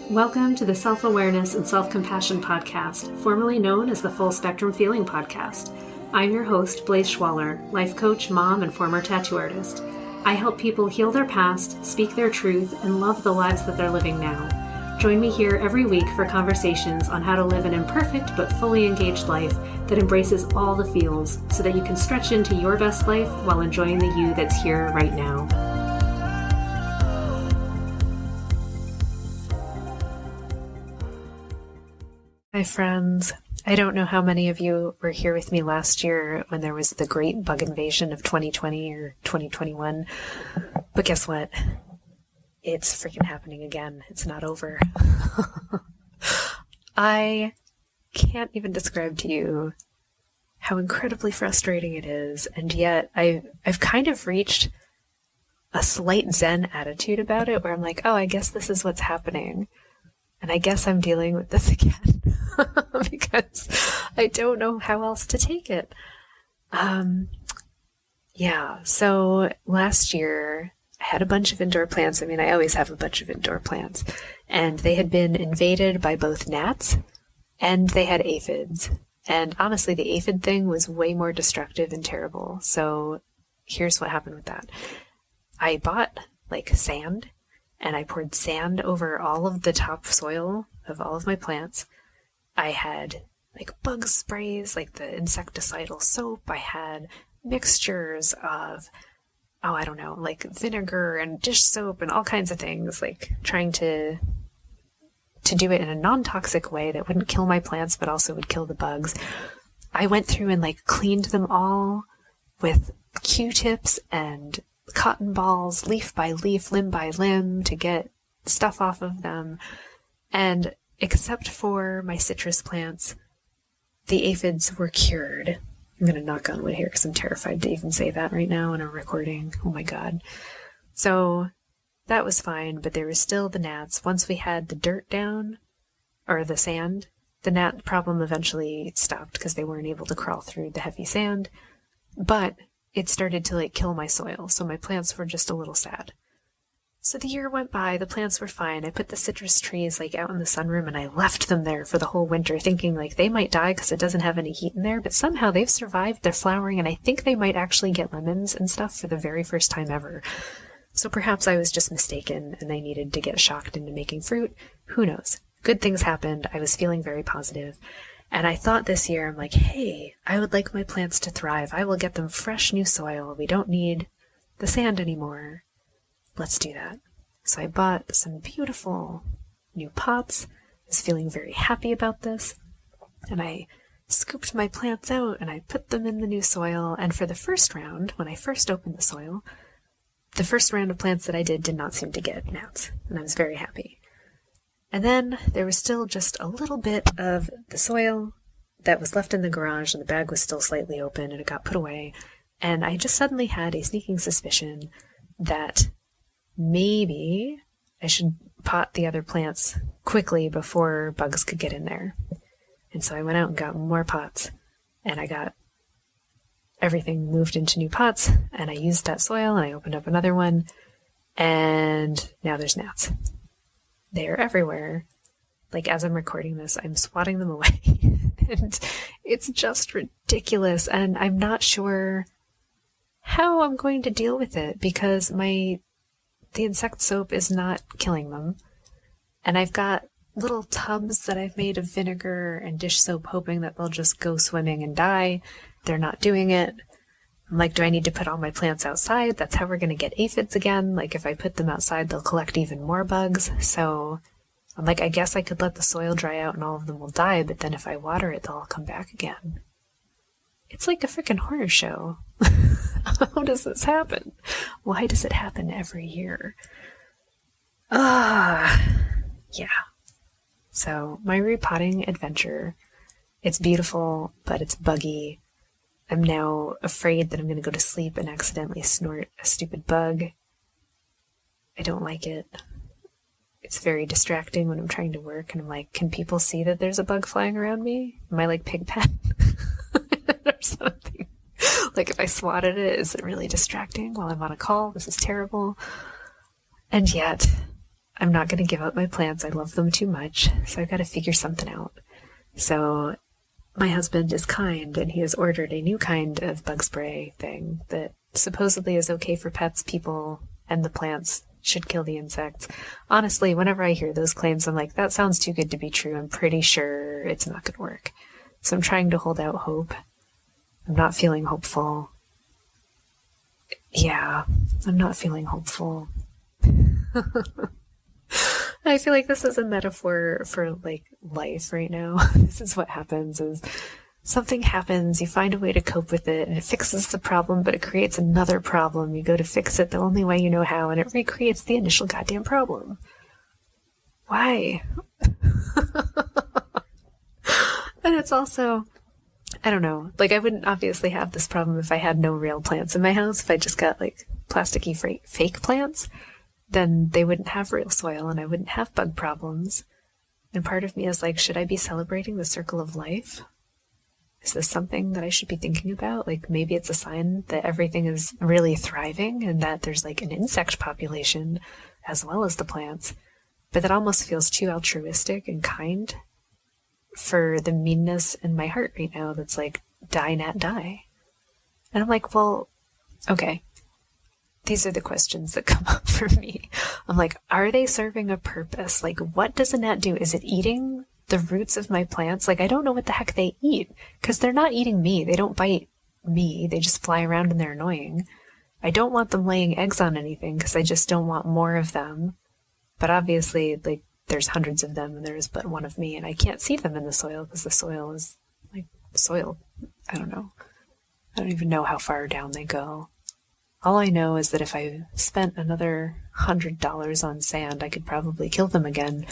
Welcome to the Self-Awareness and Self-Compassion Podcast, formerly known as the Full Spectrum Feeling Podcast. I'm your host, Blaise Schwaller, life coach, mom, and former tattoo artist. I help people heal their past, speak their truth, and love the lives that they're living now. Join me here every week for conversations on how to live an imperfect but fully engaged life that embraces all the feels so that you can stretch into your best life while enjoying the you that's here right now. Hi friends. I don't know how many of you were here with me last year when there was the great bug invasion of 2020 or 2021, but guess what? It's freaking happening again. It's not over. I can't even describe to you how incredibly frustrating it is, and yet I've kind of reached a slight Zen attitude about it where I'm like, oh, I guess this is what's happening. And I guess I'm dealing with this again because I don't know how else to take it. So last year I had a bunch of indoor plants. I mean, I always have a bunch of indoor plants. And they had been invaded by both gnats and they had aphids. And honestly, the aphid thing was way more destructive and terrible. So here's what happened with that. I bought sand. And I poured sand over all of the topsoil of all of my plants. I had bug sprays, the insecticidal soap. I had mixtures of, vinegar and dish soap and all kinds of things, trying to do it in a non-toxic way that wouldn't kill my plants, but also would kill the bugs. I went through and cleaned them all with Q-tips and cotton balls, leaf by leaf, limb by limb, to get stuff off of them. And except for my citrus plants, the aphids were cured. I'm going to knock on wood here because I'm terrified to even say that right now in a recording. Oh my God. So that was fine, but there was still the gnats. Once we had the dirt down, or the sand, the gnat problem eventually stopped because they weren't able to crawl through the heavy sand. But it started to kill my soil, so my plants were just a little sad. So the year went by, the plants were fine. I put the citrus trees out in the sunroom and I left them there for the whole winter, thinking they might die because it doesn't have any heat in there, but somehow they've survived, they're flowering, and I think they might actually get lemons and stuff for the very first time ever. So perhaps I was just mistaken and they needed to get shocked into making fruit. Who knows? Good things happened. I was feeling very positive. And I thought this year, I'm hey, I would like my plants to thrive. I will get them fresh new soil. We don't need the sand anymore. Let's do that. So I bought some beautiful new pots. I was feeling very happy about this. And I scooped my plants out and I put them in the new soil. And for the first round, when I first opened the soil, the first round of plants that I did not seem to get gnats. And I was very happy. And then there was still just a little bit of the soil that was left in the garage, and the bag was still slightly open, and it got put away. And I just suddenly had a sneaking suspicion that maybe I should pot the other plants quickly before bugs could get in there. And so I went out and got more pots, and I got everything moved into new pots, and I used that soil, and I opened up another one, and now there's gnats. They're everywhere. As I'm recording this, I'm swatting them away. And it's just ridiculous. And I'm not sure how I'm going to deal with it because the insect soap is not killing them. And I've got little tubs that I've made of vinegar and dish soap hoping that they'll just go swimming and die. They're not doing it. I'm do I need to put all my plants outside? That's how we're going to get aphids again. If I put them outside, they'll collect even more bugs. So I'm I guess I could let the soil dry out and all of them will die, but then if I water it, they'll all come back again. It's like a freaking horror show. How does this happen? Why does it happen every year? Yeah. So my repotting adventure, it's beautiful, but it's buggy. I'm now afraid that I'm going to go to sleep and accidentally snort a stupid bug. I don't like it. It's very distracting when I'm trying to work and I'm can people see that there's a bug flying around me? Am I Pigpen? Or something. If I swatted it, is it really distracting while I'm on a call? This is terrible. And yet, I'm not going to give up my plants. I love them too much. So I've got to figure something out. So my husband is kind, and he has ordered a new kind of bug spray thing that supposedly is okay for pets, people, and the plants. Should kill the insects. Honestly, whenever I hear those claims, I'm like, that sounds too good to be true. I'm pretty sure it's not going to work. So I'm trying to hold out hope. I'm not feeling hopeful. Yeah, I'm not feeling hopeful. I feel like this is a metaphor for like life right now. This is what happens is something happens, you find a way to cope with it, and it fixes the problem, but it creates another problem. You go to fix it the only way you know how, and it recreates the initial goddamn problem. Why? And it's also, I don't know, like I wouldn't obviously have this problem if I had no real plants in my house. If I just got like plasticky fake plants, then they wouldn't have real soil and I wouldn't have bug problems. And part of me is like, should I be celebrating the circle of life? Is this something that I should be thinking about? Like maybe it's a sign that everything is really thriving and that there's like an insect population as well as the plants. But that almost feels too altruistic and kind for the meanness in my heart right now that's like, die, gnat, die. And I'm like, well, okay. These are the questions that come up for me. I'm like, are they serving a purpose? Like, what does a gnat do? Is it eating the roots of my plants? Like, I don't know what the heck they eat, because they're not eating me. They don't bite me. They just fly around and they're annoying. I don't want them laying eggs on anything, because I just don't want more of them. But obviously, like, there's hundreds of them and there's but one of me, and I can't see them in the soil because the soil is like soil. I don't know. I don't even know how far down they go. All I know is that if I spent another $100 on sand, I could probably kill them again,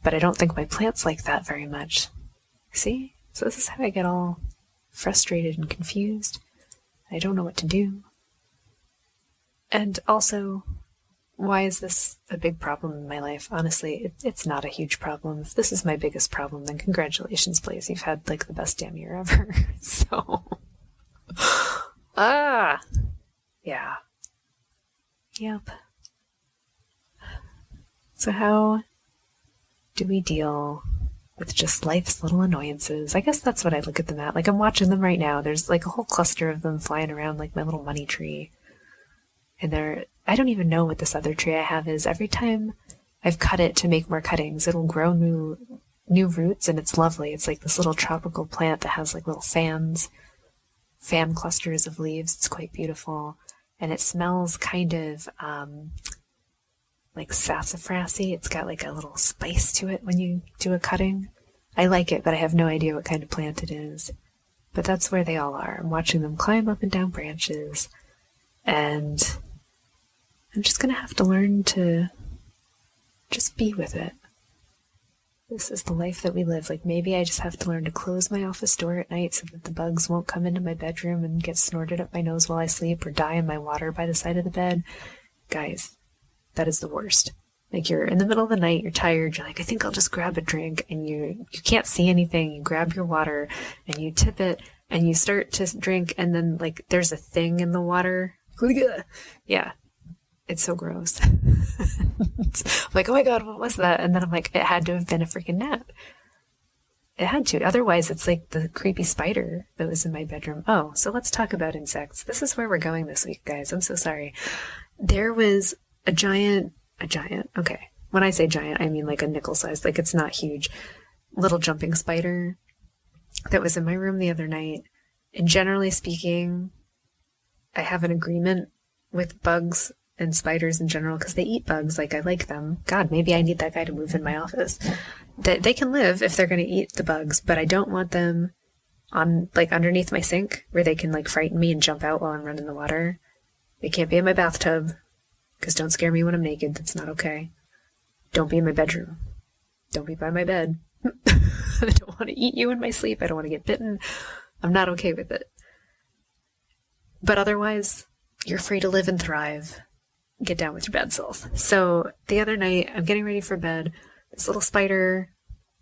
but I don't think my plants like that very much. See? So this is how I get all frustrated and confused. I don't know what to do. And also, why is this a big problem in my life? Honestly, it's not a huge problem. If this is my biggest problem, then congratulations, please. You've had like the best damn year ever. So, yeah. Yep. So how do we deal with just life's little annoyances? I guess that's what I look at them at. Like, I'm watching them right now. There's like a whole cluster of them flying around like my little money tree. And I don't even know what this other tree I have is. Every time I've cut it to make more cuttings, it'll grow new roots, and it's lovely. It's like this little tropical plant that has like little fan clusters of leaves. It's quite beautiful. And it smells kind of like sassafrasy. It's got like a little spice to it when you do a cutting. I like it, but I have no idea what kind of plant it is. But that's where they all are. I'm watching them climb up and down branches. And I'm just going to have to learn to just be with it. This is the life that we live. Like, maybe I just have to learn to close my office door at night so that the bugs won't come into my bedroom and get snorted up my nose while I sleep or die in my water by the side of the bed. Guys, that is the worst. Like, you're in the middle of the night, you're tired, you're like, I think I'll just grab a drink, and you can't see anything. You grab your water and you tip it and you start to drink, and then like there's a thing in the water. Yeah. It's so gross. I'm like, oh my God, what was that? And then I'm like, it had to have been a freaking gnat. It had to. Otherwise, it's like the creepy spider that was in my bedroom. Oh, so let's talk about insects. This is where we're going this week, guys. I'm so sorry. There was a giant, okay. When I say giant, I mean like a nickel size. Like, it's not huge. Little jumping spider that was in my room the other night. And generally speaking, I have an agreement with bugs and spiders in general because they eat bugs. Like, I like them. God, maybe I need that guy to move in my office. That they can live if they're going to eat the bugs, but I don't want them on like underneath my sink where they can like frighten me and jump out while I'm running the water. They can't be in my bathtub because don't scare me when I'm naked. That's not okay. Don't be in my bedroom. Don't be by my bed. I don't want to eat you in my sleep. I don't want to get bitten. I'm not okay with it. But otherwise, you're free to live and thrive. Get down with your bad self. So the other night, I'm getting ready for bed. This little spider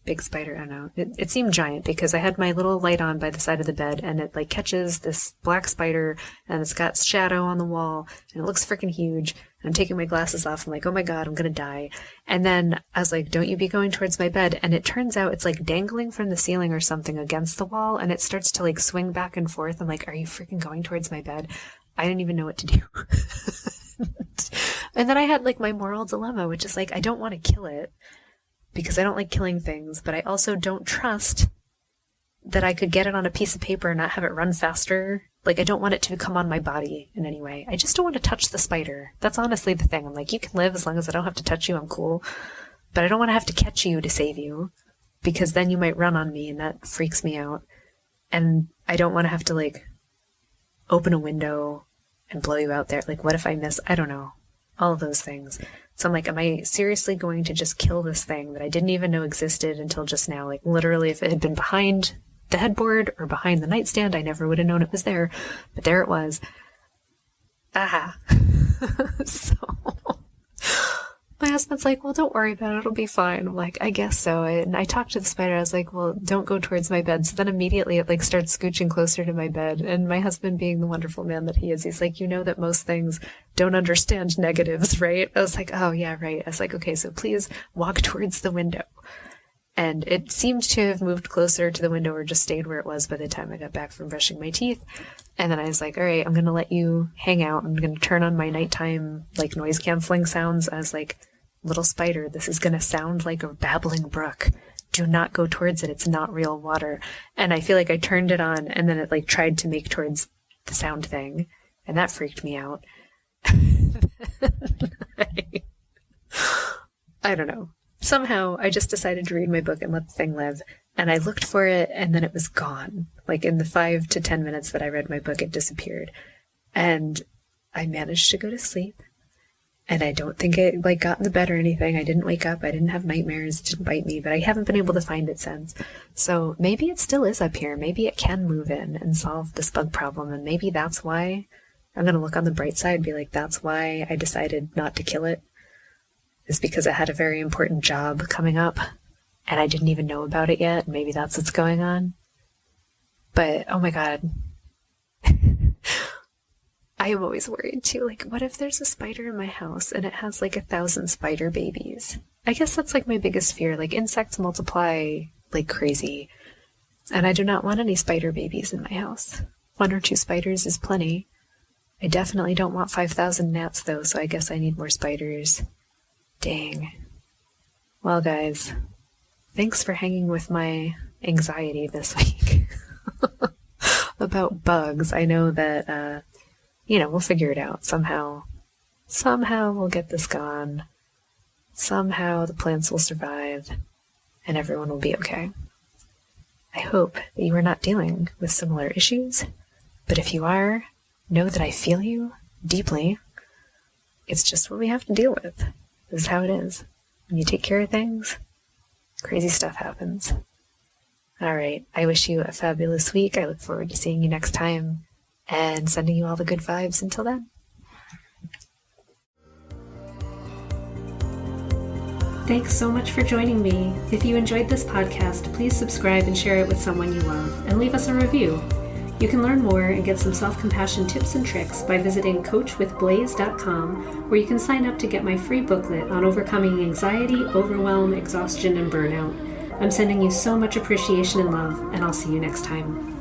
big spider. I don't know. It seemed giant because I had my little light on by the side of the bed, and it like catches this black spider, and it's got shadow on the wall, and it looks freaking huge. And I'm taking my glasses off. I'm like, oh my God, I'm gonna die. And then I was like, don't you be going towards my bed. And it turns out it's like dangling from the ceiling or something against the wall, and it starts to like swing back and forth. I'm like, are you freaking going towards my bed? I didn't even know what to do. And then I had like my moral dilemma, which is like, I don't want to kill it because I don't like killing things, but I also don't trust that I could get it on a piece of paper and not have it run faster. Like, I don't want it to come on my body in any way. I just don't want to touch the spider. That's honestly the thing. I'm like, you can live as long as I don't have to touch you. I'm cool. But I don't want to have to catch you to save you, because then you might run on me and that freaks me out. And I don't want to have to like open a window and blow you out there. Like, what if I miss? I don't know. All of those things. So I'm like, am I seriously going to just kill this thing that I didn't even know existed until just now? Like, literally, if it had been behind the headboard or behind the nightstand, I never would have known it was there. But there it was. So my husband's like, well, don't worry about it. It'll be fine. I'm like, I guess so. And I talked to the spider. I was like, well, don't go towards my bed. So then immediately it like starts scooching closer to my bed. And my husband, being the wonderful man that he is, he's like, you know that most things don't understand negatives, right? I was like, oh yeah, right. I was like, okay, so please walk towards the window. And it seemed to have moved closer to the window or just stayed where it was by the time I got back from brushing my teeth. And then I was like, all right, I'm going to let you hang out. I'm going to turn on my nighttime like noise canceling sounds. I was like, little spider, this is going to sound like a babbling brook. Do not go towards it. It's not real water. And I feel like I turned it on and then it like tried to make towards the sound thing. And that freaked me out. I don't know. Somehow I just decided to read my book and let the thing live. And I looked for it and then it was gone. Like in the 5 to 10 minutes that I read my book, it disappeared. And I managed to go to sleep. And I don't think it like got in the bed or anything. I didn't wake up. I didn't have nightmares. It didn't bite me, but I haven't been able to find it since. So maybe it still is up here. Maybe it can move in and solve this bug problem. And maybe that's why I'm going to look on the bright side, be like, that's why I decided not to kill it, is because it had a very important job coming up and I didn't even know about it yet. Maybe that's what's going on. But oh my God. I am always worried too, like, what if there's a spider in my house and it has like 1,000 spider babies? I guess that's like my biggest fear. Like, insects multiply like crazy, and I do not want any spider babies in my house. 1 or 2 spiders is plenty. I definitely don't want 5,000 gnats though, so I guess I need more spiders. Dang. Well, guys, thanks for hanging with my anxiety this week about bugs. I know that, we'll figure it out somehow. Somehow we'll get this gone. Somehow the plants will survive and everyone will be okay. I hope that you are not dealing with similar issues, but if you are, know that I feel you deeply. It's just what we have to deal with. This is how it is. When you take care of things, crazy stuff happens. All right. I wish you a fabulous week. I look forward to seeing you next time and sending you all the good vibes until then. Thanks so much for joining me. If you enjoyed this podcast, please subscribe and share it with someone you love, and leave us a review. You can learn more and get some self-compassion tips and tricks by visiting coachwithblaze.com, where you can sign up to get my free booklet on overcoming anxiety, overwhelm, exhaustion, and burnout. I'm sending you so much appreciation and love, and I'll see you next time.